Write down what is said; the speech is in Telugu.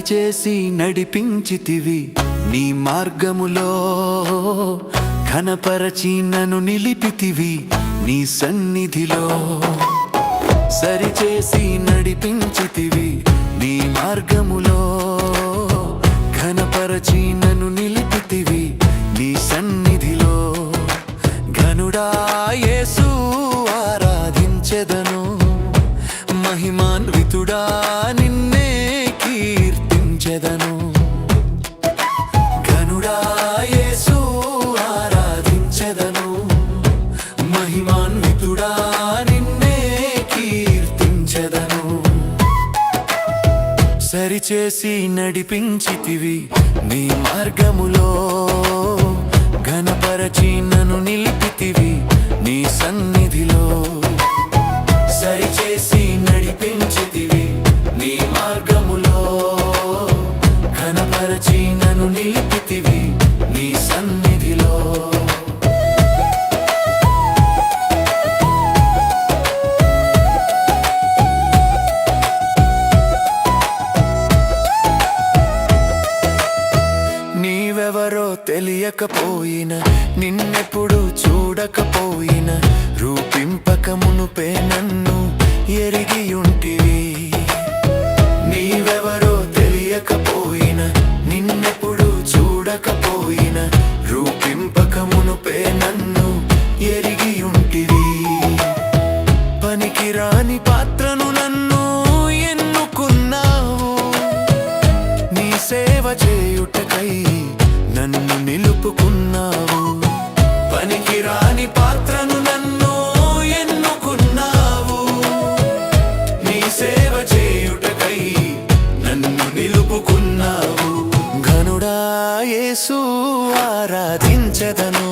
సరిచేసి నడిపించితివి నీ మార్గములో, ఘనపరచి నన్ను నిలిపితివి నీ సన్నిధిలో. సరిచేసి నడిపించితివి నీ మార్గములో, ఘనపరచి నన్ను నిలిపితివి నీ సన్నిధిలో. ఘనుడా యేసు ఆరాధించెదను, మహిమాన్వితుడా నిన్నే కీర్తించెదను. ఘనుడా యేసు ఆరాధించెదను, మహిమాన్వితుడా నిన్నే కీర్తించెదను. సరిచేసి నడిపించితివి నీ మార్గములో, ఘనపరచి నన్ను నిలిపితివి నీ సన్నిధిలో. సరిచేసి నడిపించితివి నీ మార్గములో, ఘనపరచి నన్ను నిలిపితివి నీ సన్నిధిలో. నీవెవరో తెలియకపోయినా, నిన్నెప్పుడు చూడకపోయినా, రూపింపక మునుపే నన్ను ఎరిగియుంటివి. నీవెవరో తెలియకపోయినా, నిన్నెప్పుడు చూడకపోయినా, రూపింపక మునుపే నన్ను ఎరిగియుంటివి. పనికిరాని పాత్రను నన్ను ఎన్నుకున్నావు, నీ సేవ చేయుటకై నన్ను నిలుపుకున్నావు. పనికిరాని పాత్రను నన్ను ఎన్నుకున్నావు, నీ సేవ చేయుటకై నన్ను నిలుపుకున్నావు. ఘనుడా యేసు ఆరాధించెదను,